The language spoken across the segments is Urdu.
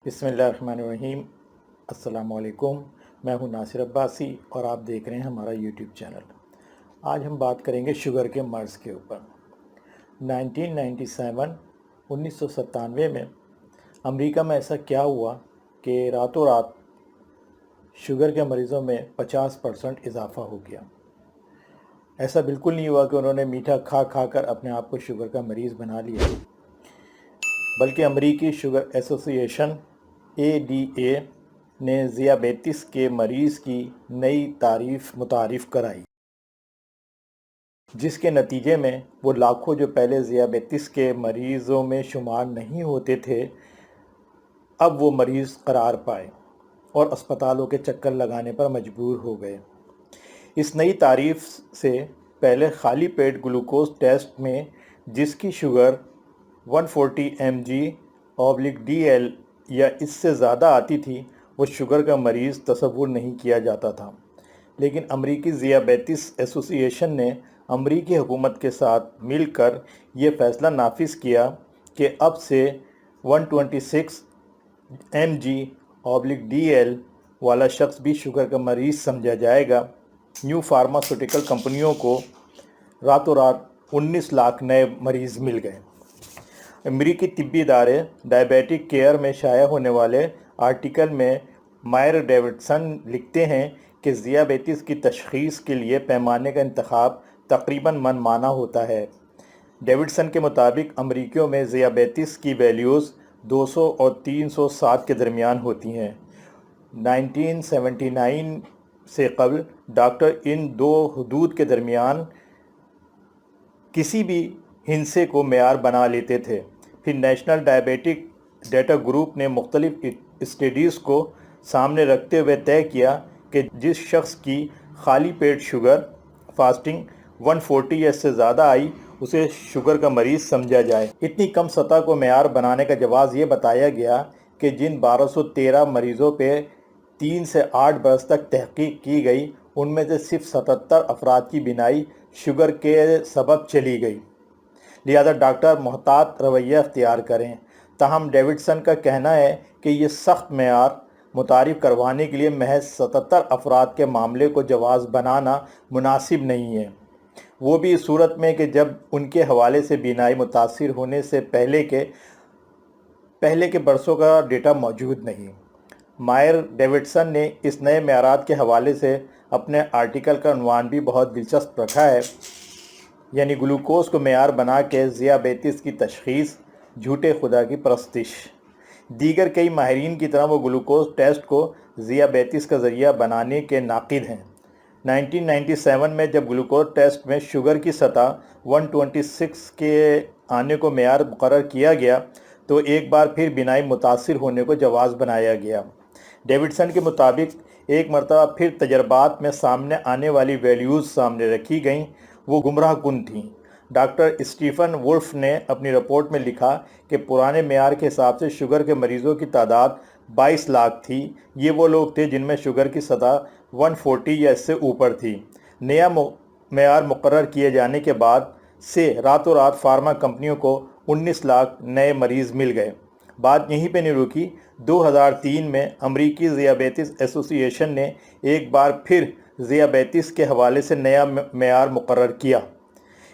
بسم اللہ الرحمن الرحیم۔ السلام علیکم، میں ہوں ناصر عباسی اور آپ دیکھ رہے ہیں ہمارا یوٹیوب چینل۔ آج ہم بات کریں گے شوگر کے مرض کے اوپر۔ 1997 میں امریکہ میں ایسا کیا ہوا کہ راتوں رات شوگر کے مریضوں میں 50% اضافہ ہو گیا۔ ایسا بالکل نہیں ہوا کہ انہوں نے میٹھا کھا کھا کر اپنے آپ کو شوگر کا مریض بنا لیا، بلکہ امریکی شوگر ایسوسی ایشن ADA نے ذیابیطس کے مریض کی نئی تعریف متعارف کرائی، جس کے نتیجے میں وہ لاکھوں جو پہلے ذیابیطس کے مریضوں میں شمار نہیں ہوتے تھے اب وہ مریض قرار پائے اور اسپتالوں کے چکر لگانے پر مجبور ہو گئے۔ اس نئی تعریف سے پہلے خالی پیٹ گلوکوز ٹیسٹ میں جس کی شوگر 140 mg/dl یا اس سے زیادہ آتی تھی وہ شوگر کا مریض تصور نہیں کیا جاتا تھا، لیکن امریکی ذیابیطس ایسوسی ایشن نے امریکی حکومت کے ساتھ مل کر یہ فیصلہ نافذ کیا کہ اب سے 126 mg/dl والا شخص بھی شوگر کا مریض سمجھا جائے گا۔ نیو فارماسیوٹیکل کمپنیوں کو راتوں رات 19 لاکھ نئے مریض مل گئے۔ امریکی طبی ادارے ڈائبیٹک کیئر میں شائع ہونے والے آرٹیکل میں مائر ڈیوڈسن لکھتے ہیں کہ ذیابیطس کی تشخیص کے لیے پیمانے کا انتخاب تقریباً من مانا ہوتا ہے۔ ڈیوڈسن کے مطابق امریکیوں میں ذیابیطس کی ویلیوز 200 اور 360 کے درمیان ہوتی ہیں۔ 1979 سے قبل ڈاکٹر ان دو حدود کے درمیان کسی بھی ہندسے کو معیار بنا لیتے تھے۔ پھر نیشنل ڈائبیٹک ڈیٹا گروپ نے مختلف اسٹڈیز کو سامنے رکھتے ہوئے طے کیا کہ جس شخص کی خالی پیٹ شوگر فاسٹنگ 140 یا اس سے زیادہ آئی اسے شوگر کا مریض سمجھا جائے۔ اتنی کم سطح کو معیار بنانے کا جواز یہ بتایا گیا کہ جن 1213 مریضوں پہ 3 سے 8 برس تک تحقیق کی گئی ان میں سے صرف 77 افراد کی بینائی شوگر کے سبب چلی گئی، لہذا ڈاکٹر محتاط رویہ اختیار کریں۔ تاہم ڈیوڈسن کا کہنا ہے کہ یہ سخت معیار متعارف کروانے کے لیے محض 77 افراد کے معاملے کو جواز بنانا مناسب نہیں ہے، وہ بھی اس صورت میں کہ جب ان کے حوالے سے بینائی متاثر ہونے سے پہلے کے برسوں کا ڈیٹا موجود نہیں۔ مائر ڈیوڈسن نے اس نئے معیارات کے حوالے سے اپنے آرٹیکل کا عنوان بھی بہت دلچسپ رکھا ہے، یعنی گلوکوز کو معیار بنا کے ذیابیطس کی تشخیص، جھوٹے خدا کی پرستش۔ دیگر کئی ماہرین کی طرح وہ گلوکوز ٹیسٹ کو ذیابیطس کا ذریعہ بنانے کے ناقد ہیں۔ 1997 میں جب گلوکوز ٹیسٹ میں شوگر کی سطح 126 کے آنے کو معیار مقرر کیا گیا تو ایک بار پھر بینائی متاثر ہونے کو جواز بنایا گیا۔ ڈیوڈسن کے مطابق ایک مرتبہ پھر تجربات میں سامنے آنے والی ویلیوز سامنے رکھی گئیں، وہ گمراہ کن تھیں۔ ڈاکٹر اسٹیفن وولف نے اپنی رپورٹ میں لکھا کہ پرانے معیار کے حساب سے شوگر کے مریضوں کی تعداد 22 لاکھ تھی۔ یہ وہ لوگ تھے جن میں شوگر کی سطح 140 یا اس سے اوپر تھی۔ نیا معیار مقرر کیے جانے کے بعد سے راتوں رات فارما کمپنیوں کو 19 لاکھ نئے مریض مل گئے۔ بات یہیں پہ نہیں رکی۔ 2003 میں امریکی ذیابیطس ایسوسی ایشن نے ایک بار پھر ذیابیطس کے حوالے سے نیا معیار مقرر کیا۔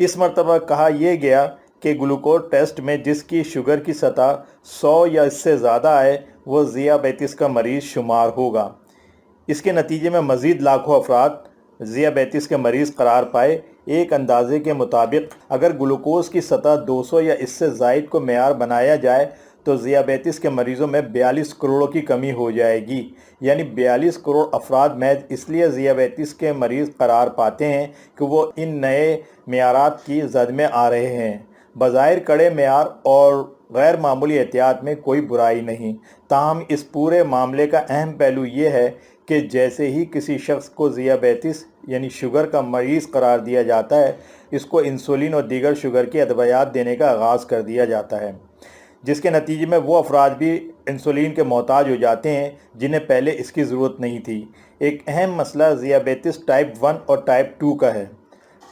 اس مرتبہ کہا یہ گیا کہ گلوکوز ٹیسٹ میں جس کی شوگر کی سطح 100 یا اس سے زیادہ آئے وہ ذیابیطس کا مریض شمار ہوگا۔ اس کے نتیجے میں مزید لاکھوں افراد ذیابیطس کے مریض قرار پائے۔ ایک اندازے کے مطابق اگر گلوکوز کی سطح 200 یا اس سے زائد کو معیار بنایا جائے تو ذیابیطس کے مریضوں میں 42 کروڑ کی کمی ہو جائے گی، یعنی 42 کروڑ افراد محض اس لیے ذیابیطس کے مریض قرار پاتے ہیں کہ وہ ان نئے معیارات کی زد میں آ رہے ہیں۔ بظاہر کڑے معیار اور غیر معمولی احتیاط میں کوئی برائی نہیں، تاہم اس پورے معاملے کا اہم پہلو یہ ہے کہ جیسے ہی کسی شخص کو ذیابیطس یعنی شوگر کا مریض قرار دیا جاتا ہے اس کو انسولین اور دیگر شوگر کی ادویات دینے کا آغاز کر دیا جاتا ہے، جس کے نتیجے میں وہ افراد بھی انسولین کے محتاج ہو جاتے ہیں جنہیں پہلے اس کی ضرورت نہیں تھی۔ ایک اہم مسئلہ ذیابیطس ٹائپ 1 اور ٹائپ 2 کا ہے۔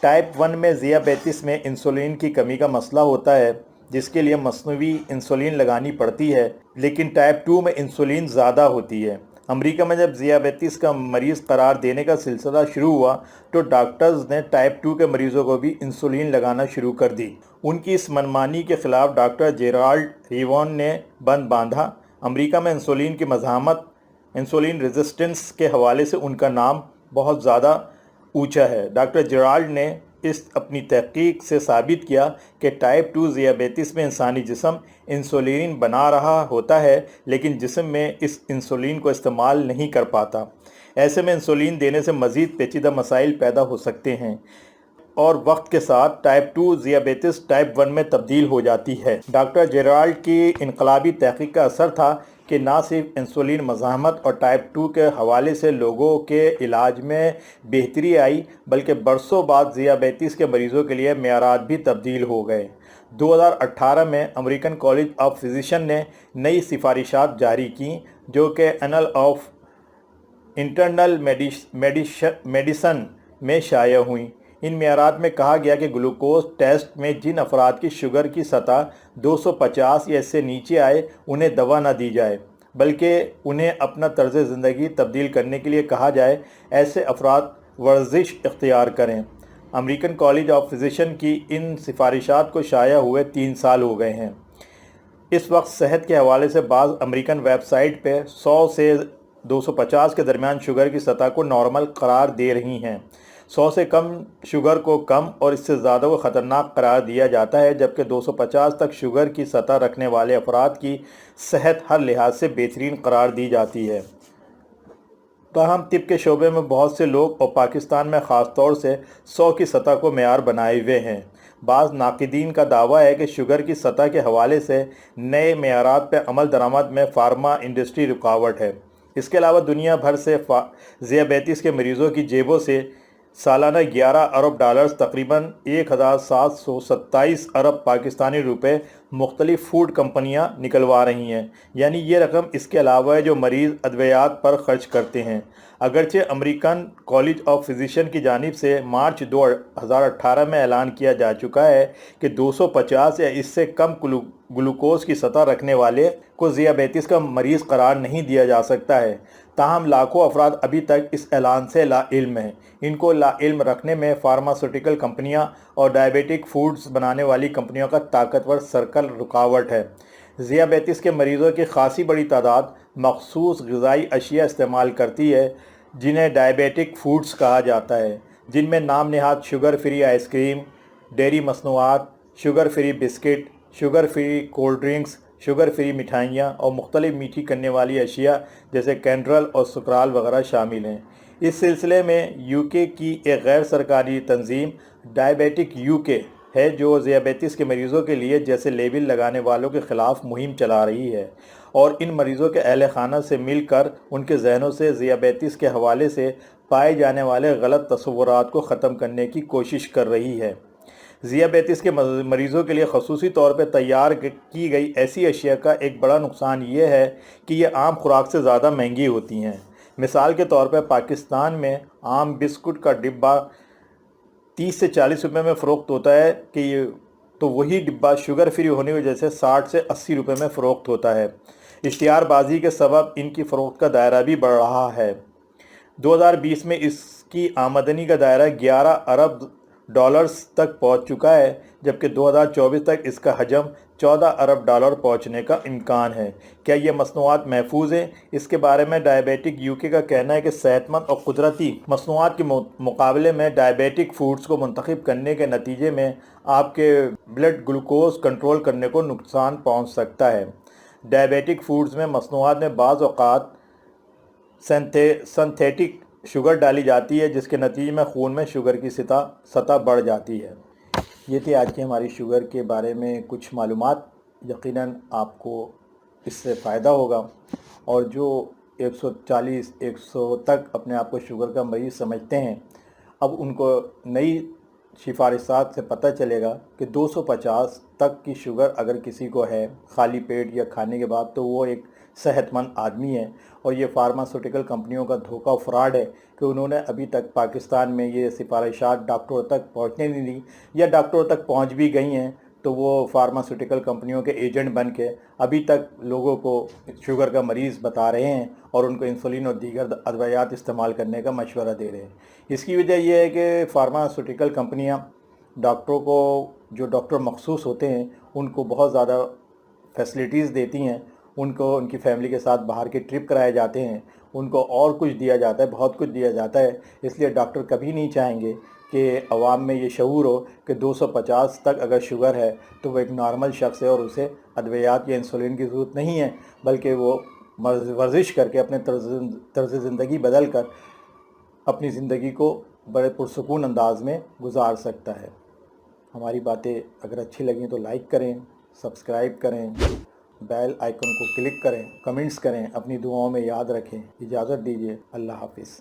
ٹائپ 1 میں ذیابیطس میں انسولین کی کمی کا مسئلہ ہوتا ہے، جس کے لیے مصنوعی انسولین لگانی پڑتی ہے۔ لیکن ٹائپ 2 میں انسولین زیادہ ہوتی ہے۔ امریکہ میں جب ذیابیطس کا مریض قرار دینے کا سلسلہ شروع ہوا تو ڈاکٹرز نے ٹائپ 2 کے مریضوں کو بھی انسولین لگانا شروع کر دی۔ ان کی اس منمانی کے خلاف ڈاکٹر جیرالڈ ریوون نے بند باندھا۔ امریکہ میں انسولین کی مزاحمت، انسولین ریزسٹنس کے حوالے سے ان کا نام بہت زیادہ اونچا ہے۔ ڈاکٹر جیرالڈ نے اپنی تحقیق سے ثابت کیا کہ ٹائپ 2 ذیابیطس میں انسانی جسم انسولین بنا رہا ہوتا ہے لیکن جسم میں اس انسولین کو استعمال نہیں کر پاتا۔ ایسے میں انسولین دینے سے مزید پیچیدہ مسائل پیدا ہو سکتے ہیں اور وقت کے ساتھ ٹائپ 2 ذیابیطس ٹائپ 1 میں تبدیل ہو جاتی ہے۔ ڈاکٹر جیرالڈ کی انقلابی تحقیق کا اثر تھا کہ نہ صرف انسولین مزاحمت اور ٹائپ 2 کے حوالے سے لوگوں کے علاج میں بہتری آئی بلکہ برسوں بعد ذیابیطس کے مریضوں کے لیے معیارات بھی تبدیل ہو گئے۔ 2018 میں امریکن کالج آف فزیشین نے نئی سفارشات جاری کیں جو کہ اینل آف انٹرنل میڈیسن میں شائع ہوئیں۔ ان معیارات میں کہا گیا کہ گلوکوز ٹیسٹ میں جن افراد کی شوگر کی سطح 250 یا اس سے نیچے آئے انہیں دوا نہ دی جائے بلکہ انہیں اپنا طرز زندگی تبدیل کرنے کے لیے کہا جائے۔ ایسے افراد ورزش اختیار کریں۔ امریکن کالج آف فزیشین کی ان سفارشات کو شائع ہوئے 3 سال ہو گئے ہیں۔ اس وقت صحت کے حوالے سے بعض امریکن ویب سائٹ پہ 100 سے 250 کے درمیان شوگر کی سطح کو نارمل قرار دے رہی ہیں۔ 100 سے کم شوگر کو کم اور اس سے زیادہ کو خطرناک قرار دیا جاتا ہے جبکہ 250 تک شوگر کی سطح رکھنے والے افراد کی صحت ہر لحاظ سے بہترین قرار دی جاتی ہے۔ تاہم طب کے شعبے میں بہت سے لوگ اور پاکستان میں خاص طور سے 100 کی سطح کو معیار بنائے ہوئے ہیں۔ بعض ناقدین کا دعویٰ ہے کہ شوگر کی سطح کے حوالے سے نئے معیارات پہ عمل درآمد میں فارما انڈسٹری رکاوٹ ہے۔ اس کے علاوہ دنیا بھر سے ذیابیطس کے مریضوں کی جیبوں سے سالانہ 11 ارب ڈالرز تقریباً 1727 ارب پاکستانی روپے مختلف فوڈ کمپنیاں نکلوا رہی ہیں، یعنی یہ رقم اس کے علاوہ ہے جو مریض ادویات پر خرچ کرتے ہیں۔ اگرچہ امریکن کالج آف فزیشین کی جانب سے مارچ 2018 میں اعلان کیا جا چکا ہے کہ 250 یا اس سے کم گلوکوز کی سطح رکھنے والے کو ذیابیطس کا مریض قرار نہیں دیا جا سکتا ہے، تاہم لاکھوں افراد ابھی تک اس اعلان سے لا علم ہیں۔ ان کو لا علم رکھنے میں فارماسیوٹیکل کمپنیاں اور ڈائبیٹک فوڈز بنانے والی کمپنیوں کا طاقتور سرکل رکاوٹ ہے۔ ذیابیطس کے مریضوں کی خاصی بڑی تعداد مخصوص غذائی اشیاء استعمال کرتی ہے جنہیں ڈائبیٹک فوڈز کہا جاتا ہے، جن میں نام نہاد sugar free ice cream, dairy مصنوعات، sugar free biscuit, sugar free cold drinks, sugar free مٹھائیاں اور مختلف میٹھی کرنے والی اشیاء جیسے کینڈرل اور سکرال وغیرہ شامل ہیں۔ اس سلسلے میں یوکے کی ایک غیر سرکاری تنظیم ڈائبیٹک یوکے ہے جو ذیابیطس کے مریضوں کے لیے جیسے لیبل لگانے والوں کے خلاف مہم چلا رہی ہے اور ان مریضوں کے اہل خانہ سے مل کر ان کے ذہنوں سے ذیابیطس کے حوالے سے پائے جانے والے غلط تصورات کو ختم کرنے کی کوشش کر رہی ہے۔ ذیابیطس کے مریضوں کے لیے خصوصی طور پہ تیار کی گئی ایسی اشیاء کا ایک بڑا نقصان یہ ہے کہ یہ عام خوراک سے زیادہ مہنگی ہوتی ہیں۔ مثال کے طور پہ پاکستان میں عام بسکٹ کا ڈبہ 30 سے 40 روپے میں فروخت ہوتا ہے تو وہی ڈبہ شوگر فری ہونے کی وجہ سے 60 سے 80 روپے میں فروخت ہوتا ہے۔ اشتہار بازی کے سبب ان کی فروخت کا دائرہ بھی بڑھ رہا ہے۔ 2020 میں اس کی آمدنی کا دائرہ 11 ارب ڈالرز تک پہنچ چکا ہے جبکہ 2024 تک اس کا حجم 14 ارب ڈالر پہنچنے کا امکان ہے۔ کیا یہ مصنوعات محفوظ ہیں؟ اس کے بارے میں ڈائبیٹک یوکے کا کہنا ہے کہ صحت مند اور قدرتی مصنوعات کے مقابلے میں ڈائبیٹک فوڈز کو منتخب کرنے کے نتیجے میں آپ کے بلڈ گلوکوز کنٹرول کرنے کو نقصان پہنچ سکتا ہے۔ ڈائبیٹک فوڈز میں مصنوعات میں بعض اوقات سنتھیٹک شوگر ڈالی جاتی ہے جس کے نتیجے میں خون میں شوگر کی سطح بڑھ جاتی ہے۔ یہ تھی آج کی ہماری شوگر کے بارے میں کچھ معلومات۔ یقیناً آپ کو اس سے فائدہ ہوگا اور جو 140 100 تک اپنے آپ کو شوگر کا مریض سمجھتے ہیں اب ان کو نئی سفارشات سے پتہ چلے گا کہ 250 تک کی شوگر اگر کسی کو ہے خالی پیٹ یا کھانے کے بعد تو وہ ایک صحت مند آدمی ہے، اور یہ فارماسیوٹیکل کمپنیوں کا دھوکہ و فراڈ ہے کہ انہوں نے ابھی تک پاکستان میں یہ سفارشات ڈاکٹروں تک پہنچنے نہیں دی یا ڈاکٹروں تک پہنچ بھی گئی ہیں تو وہ فارماسیوٹیکل کمپنیوں کے ایجنٹ بن کے ابھی تک لوگوں کو شوگر کا مریض بتا رہے ہیں اور ان کو انسولین اور دیگر ادویات استعمال کرنے کا مشورہ دے رہے ہیں۔ اس کی وجہ یہ ہے کہ فارماسیوٹیکل کمپنیاں ڈاکٹروں کو، جو ڈاکٹر مخصوص ہوتے ہیں، ان کو بہت زیادہ فیسلٹیز دیتی ہیں، ان کو ان کی فیملی کے ساتھ باہر کے ٹرپ کرائے جاتے ہیں، ان کو اور کچھ دیا جاتا ہے، بہت کچھ دیا جاتا ہے۔ اس لیے ڈاکٹر کبھی نہیں چاہیں گے کہ عوام میں یہ شعور ہو کہ 250 تک اگر شوگر ہے تو وہ ایک نارمل شخص ہے اور اسے ادویات یا انسولین کی ضرورت نہیں ہے، بلکہ وہ ورزش کر کے اپنے طرز زندگی بدل کر اپنی زندگی کو بڑے پرسکون انداز میں گزار سکتا ہے۔ ہماری باتیں اگر اچھی لگیں تو لائک کریں، سبسکرائب کریں، بیل آئیکن کو کلک کریں، کمنٹس کریں، اپنی دعاؤں میں یاد رکھیں۔ اجازت دیجیے، اللہ حافظ۔